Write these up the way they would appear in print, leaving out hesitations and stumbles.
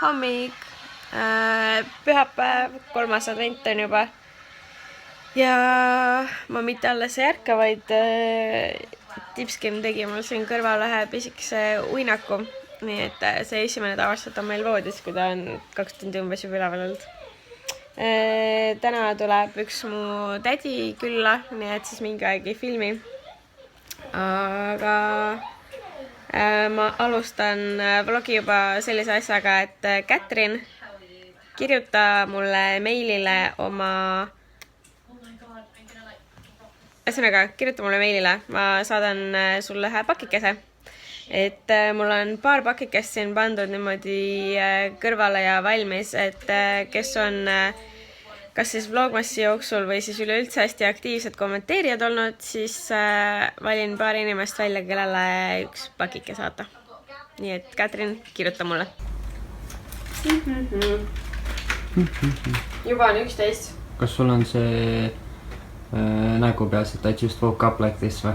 hommik, pühapäev, 3. advent on juba. Ja ma mitte alles ei ärka, vaid Tipskin tegi mul siin kõrval ühe pisikese uinaku. Nii et see esimene tavaliselt on meil voodis, kui ta on 2 tundi umbes juba üleval olnud. Täna tuleb üks mu tädi külla, nii et siis mingi aeg ei filmi. Aga ma alustan vlogi juba sellise asjaga, et Katrin, kirjuta mulle meilile oma... kirjuta mulle meilile, ma saadan sulle ühe pakikese. Et mul on paar pakikest siin pandud niimoodi kõrvale ja valmis, et kes on kas siis vlogmassi jooksul või siis üleüldse hästi aktiivsed kommenteerijad olnud, siis valin paar inimest välja, kellele üks pakike saata. Nii et Katrin, kirjuta mulle. Juba on 11. Kas sul on see nägu peas, et I just woke up like this või?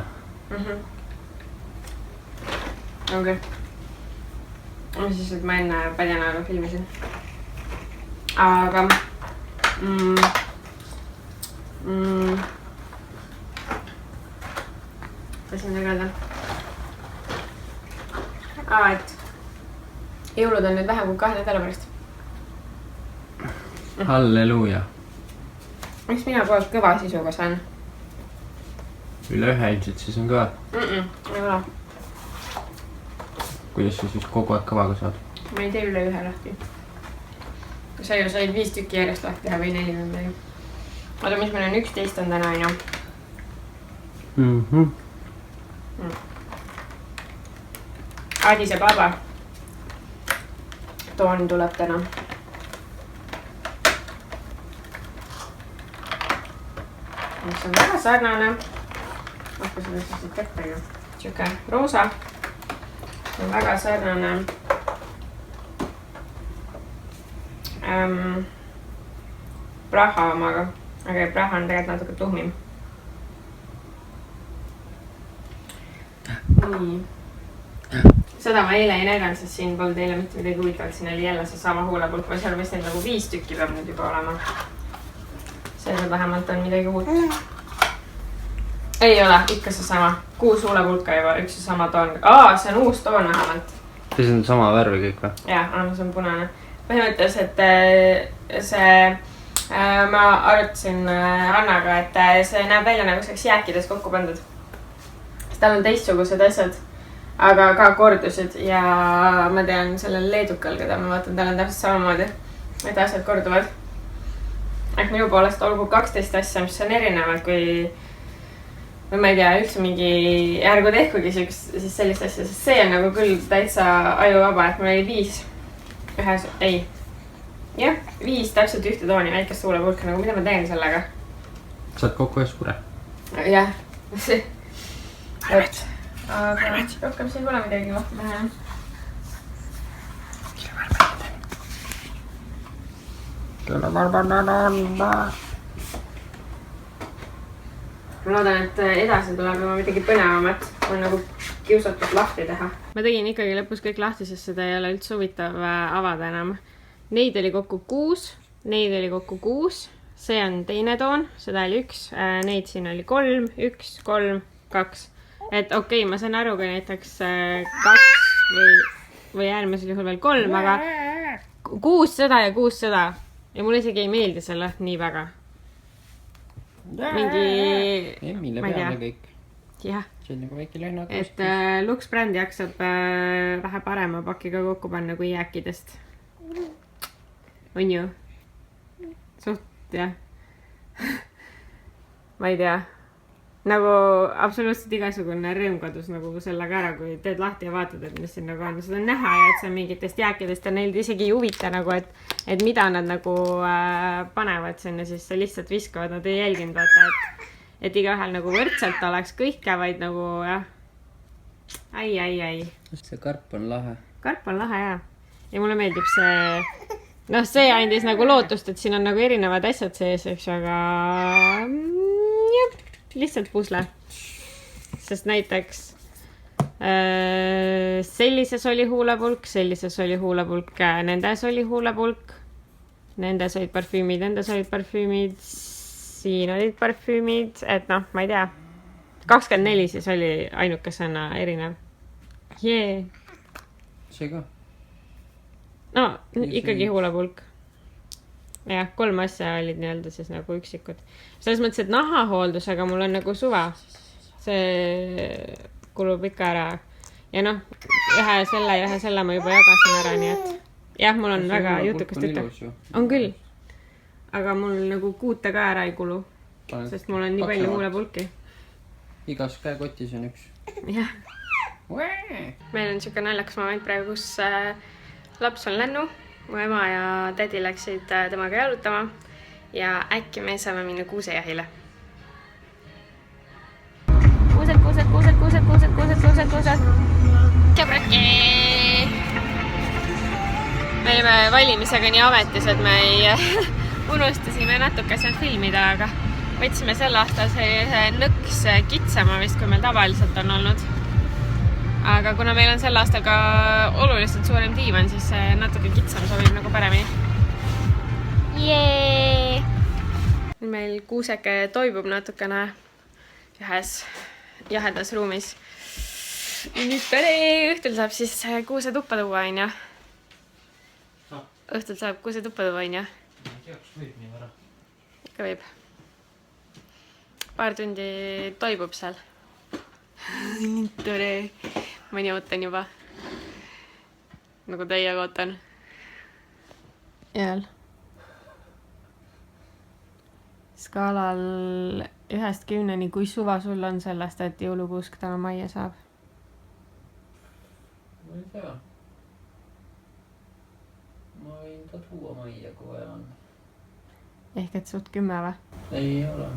Okei. Siis, et ma enne padjanaelu filmisin. Aga... Tasin tegeleda. Et jõulud on nüüd vähem kui 2 nädala pärast. Halleluuja. Miks mina kogu kõva sisuga saan? Üle 1 ilmselt siis on kõva. Ei ole. Kuidas sa siis kogu aeg kõvaga saad? Ma ei tee üle 1 lahti. Sa ju said 5 tükki järjest lahti teha või 4 või midagi. Oota, mis meil on 11 on täna, on ju? Adise baba. Toon tuleb täna. Mis on väga sarnane. Hakka seda siis kättega. Siuke roosa. On väga sarnane Praha omaga. Aga Praha on tegelikult natuke tuhmim. Nii. Seda ma eile ei näidanud, sest siin polnud eile mitte midagi huvitavalt. Siin oli jälle see sama huulepulk, või seal vist neid nagu 5 tükki peab nüüd juba olema. See vähemalt on midagi uut. Ei ole, ikka see sama. 6 huulepulka juba, üks ja sama toon. See on uus toon vähemalt. See on sama värvi kõik või? Jah, see on punane. Põhimõtteliselt, et see... Ma arutasin Annaga, et see näeb välja nagu selleks jääkides kokku pandud. Tal on teistsugused asjad, aga ka kordusid. Ja ma tean sellel leedukal, keda ma vaatan, tal on täpselt samamoodi, et asjad korduvad. Ehk minu poolest olgu 12 asja, mis on erinevad, kui... ma ei tea, üldse mingi ärgu tehkugi siis sellist asja, sest see on nagu küll täitsa ajuvaba, et mul oli 5 ühes, ei. Jah, 5 täpselt ühte tooni väikest huulepulka, nagu mida ma teen sellega? Saad kokku ühe suure? Jah, see. Aga rohkem siin pole midagi kohta teha. Ma loodan, et edasi tuleb juba midagi põnevamat, on nagu kiusatud lahti teha. Ma tegin ikkagi lõpus kõik lahti, sest seda ei ole üldse huvitav avada enam. Neid oli kokku 6, neid oli kokku 6, see on teine toon, seda oli 1, neid siin oli 3, 1, 3, 2. Et okei, ma saan aru, kui näiteks 2 või äärmisel juhul veel 3, aga 6 seda ja 6 seda. Ja mulle isegi ei meeldi see lõhn nii väga. Mingi... Emmile peale kõik. Jah. See on nagu väike lõhna. Et Lux brändi jaksab vähe parema pakiga kokku panna kui jääkidest. On ju? Suht, jah. Ma ei tea. Nagu absoluutselt igasugune rõõm kadus nagu sellega ära, kui teed lahti ja vaatad, et mis siin nagu on. Seda on näha ja et see on mingitest jääkidest ja neil isegi ei huvita nagu, et mida nad nagu panevad sinna, siis see lihtsalt viskavad. Nad ei jälginud vaata, et igaühel nagu võrdselt oleks kõike, vaid nagu jah. Ai. See karp on lahe. Karp on lahe, jah. Ja mulle meeldib see... Noh, see andis nagu lootust, et siin on nagu erinevad asjad sees, eks, aga... Jah, lihtsalt pusle. Sest näiteks Sellises oli huulepulk, sellises oli huulepulk, nendes oli huulepulk, nendes olid parfüümid, nendes olid parfüümid, siin olid parfüümid, et noh, ma ei tea. 24 siis oli ainukesena erinev. Jee. See ka? No, ikkagi huulepulk. Jah, 3 asja olid nii-öelda siis nagu üksikud. Selles mõttes, et nahahooldusega mul on nagu suva. See kulub ikka ära. Ja noh, ühe selle ma juba jagasin ära, nii et jah, mul on väga jutukast ütle. On küll. Aga mul nagu kuute ka ära ei kulu. Sest mul on nii palju huulepulki. Igas käekotis on üks. Jah. Meil on siuke naljakas moment praegu, kus laps on lennu. Mu ema ja tädi läksid temaga jalutama ja äkki me saame minna kuusejahile. Kuused. Käbrake! Me olime valimisega nii ametis, et me unustasime natuke seal filmida, aga võtsime sel aastal sellise nõks kitsama vist, kui meil tavaliselt on olnud. Aga kuna meil on sel aastal ka oluliselt suurem diivan, siis natuke kitsam sobib nagu paremini. Jee! Meil kuuseke toibub natukene ühes jahedas ruumis. Nüüd õhtul saab siis kuuse tuppa tuua, on ja? Õhtul saab kuuse tuppa tuua, on ja? Ma ei tea, kas võib nii vara. Ikka võib. Paar tundi toibub seal. Nii tore. Mõni ootan juba. Nagu teie ootan. Jääl. Skaalal 1-10, kui suva sul on sellest, et jõulukuusk täna majja saab? Ma ei tea. Ma võin ta tuua majja, kui vaja on. Ehk et suht 10 või? Ei ole.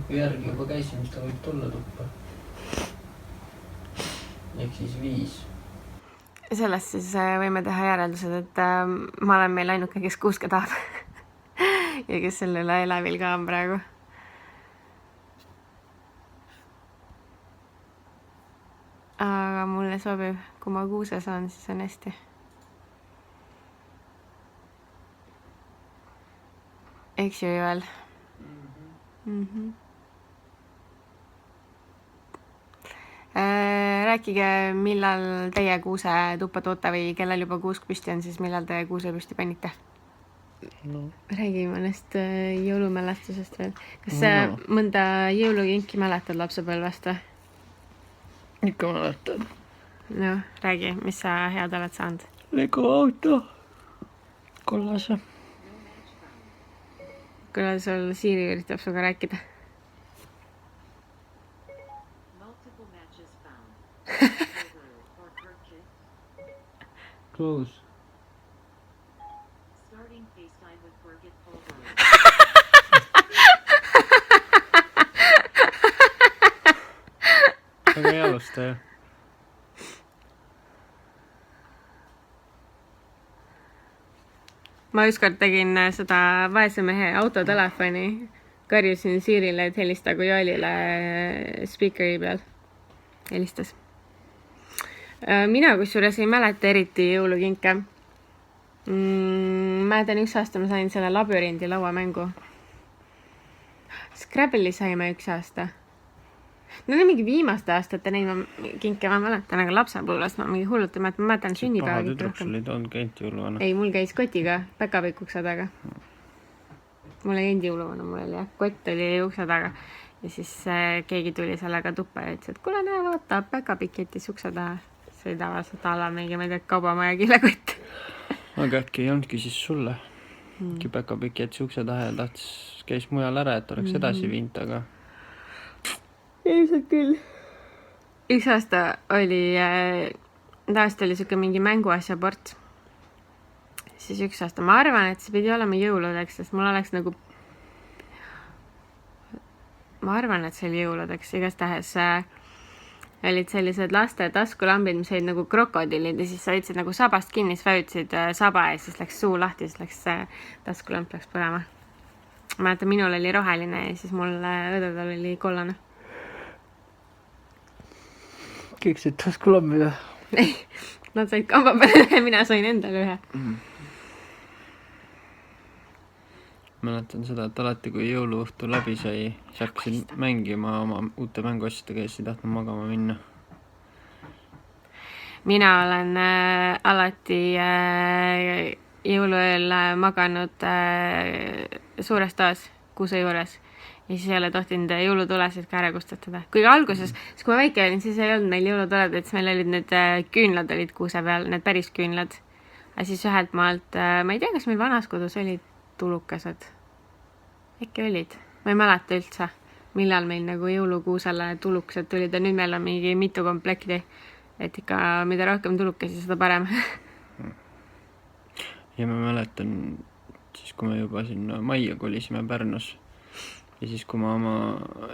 Kui järgi juba käisin, siis ta võib tulla tuppa. Ehk siis 5. Sellest siis võime teha järeldused, et ma olen meil ainuke, kes kuuske tahab. Ja kes selle üle elevil ka on praegu. Aga mulle sobib, kui ma kuuse saan, siis on hästi. Eks ju, Joel? Rääkige, millal teie kuuse tuppa toote või kellel juba kuusk püsti on, siis millal te kuuse püsti panite? No. Räägi mõnest jõulumälestusest veel. Kas mõnda jõulukinki mäletad lapsepõlvest või? Ikka mäletad. No, räägi, mis sa head oled saanud? Lego auto. Kollase. Kuna sul Siiri üritab suga rääkida? Close. Starting FaceTime with Birgit Fulber. Aga ei alusta ju. Ma ükskord tegin seda vaese mehe autotelefoni. Karjusin Siirile, et helistagu Joelile speakeri peal. Helistas. Mina kusjuures ei mäleta eriti jõulukinke. Mäletan, üks aasta ma sain selle labürindi lauamängu. Scrabble'i saime üks aasta. No need mingi viimaste aastate neid kinke ma mäletan, aga lapsepõlvest ma mingi hullult ei mäleta. Ma mäletan sünnipäeva kõik rohkem. Tüdruksul ei toonud käint jõuluvana. Ei, mul käis kotiga, päkapikk ukse taga. Mul ei käinud jõuluvana, mul oli jah. Kott oli ukse taga. Ja siis keegi tuli sellega tuppa ja ütles, et kuule näe, vaata, päkapikk jättis ukse taha. See oli tavaliselt alla mingi, ma ei tea, kaubamaja kilekott. Aga äkki ei olnudki siis sulle. Päkapikk jättis ukse taha ja käis mujal ära, et oleks edasi viinud, aga... Ilmselt küll. Üks aasta oli, tavaliselt oli siuke mingi mänguasja port. Siis üks aasta, ma arvan, et see pidi olema jõuludeks, sest mul oleks nagu... Ma arvan, et see oli jõuludeks, igastahes olid sellised laste taskulambid, mis olid nagu krokodillid ja siis sa võtsid nagu sabast kinni, siis vajutasid saba ja siis läks suu lahti, siis läks taskulamp läks põlema. Ma mäletan, minul oli roheline ja siis mul õdedel oli kollane. keeksid taskulammi või? ei, nad said kamba peale ühe, mina sain endale ühe. Mäletan seda, et alati kui jõuluõhtu läbi sai, siis hakkasin mängima oma uute mänguasjadega ja siis ei tahtnud magama minna. Mina olen alati jõuluööl maganud suures toas kuuse juures ja siis ei ole tohtinud jõulutulesid ka ära kustutada. Kuigi alguses, siis kui ma väike olin, siis ei olnud meil jõulutuled, et siis meil olid need küünlad olid kuuse peal, need päris küünlad. Ja siis ühelt maalt, ma ei tea, kas meil vanas kodus olid tulukesed. Äkki olid. Ma ei mäleta üldse, millal meil nagu jõulukuusele tulukesed tulid ja nüüd meil on mingi mitu komplekti. Et ikka mida rohkem tulukesi, seda parem. Ja ma mäletan, siis kui me juba sinna majja kolisime Pärnus ja siis kui ma oma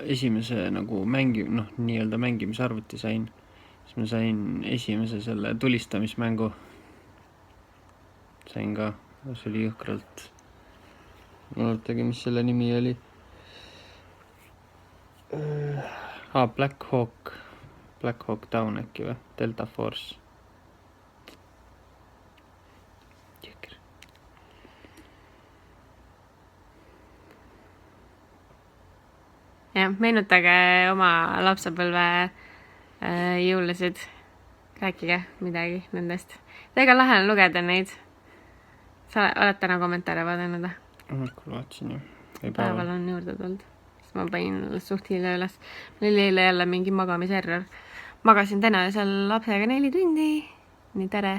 esimese nagu nii-öelda mängimisarvuti sain, siis ma sain esimese selle tulistamismängu. Sain ka, see oli jõhkralt. Mäletagi, mis selle nimi oli. Black Hawk Down äkki või? Delta Force. Jõkr. Ja, meenutage oma lapsepõlve jõulusid. Rääkige midagi nendest. Väga lahe on lugeda neid. Sa oled täna kommentaare vaadanud? Hommikul vaatasin ju. Päeval on juurde tulnud. Ma panin suht hilja üles. Meil oli eile jälle mingi magamiserror. Magasin täna seal lapsega 4 tundi. Nii tere.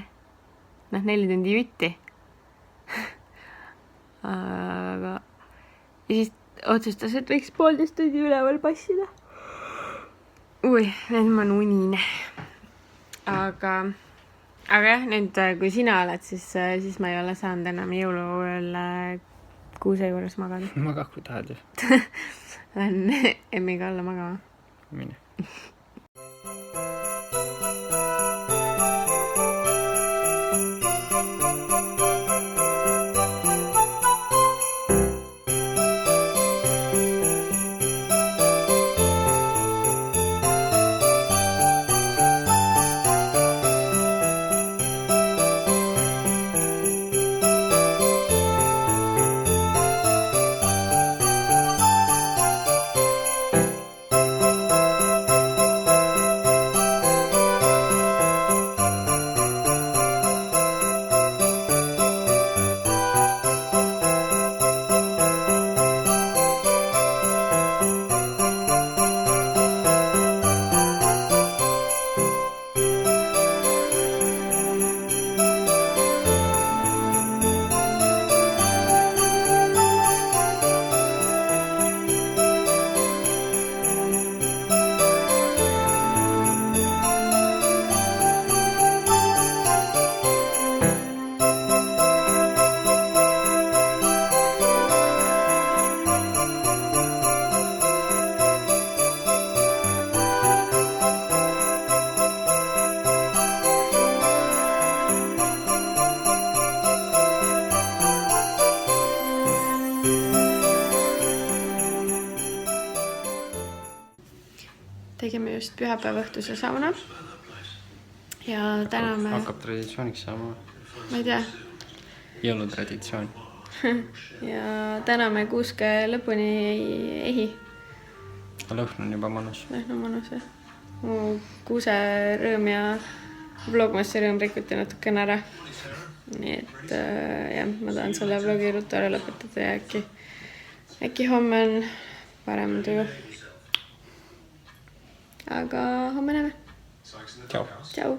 4 tundi jutti. Aga... Ja siis otsustas, et võiks 1,5 tundi üleval passida. Nüüd ma unine. Aga jah, nüüd kui sina oled, siis ma ei ole saanud enam jõuluööl kuuse juures magada. Maga, kui tahad ju. Lähen emmiga alla magama. Mine. Tegime just pühapäeva õhtuse sauna. Ja täna me... Hakkab traditsiooniks saama. Ma ei tea. Jõulutraditsioon. Ja täna me kuuske lõpuni ei ehi. Lõhn on juba mõnus. Lõhn on mõnus, jah. Mu kuuse rõõm ja vlogmassi rõõm rikuti natukene ära. Nii et jah, ma tahan selle vlogi ruttu ära lõpetada ja äkki homme on parem tuju. Aga homme näeme. Ciao. Ciao.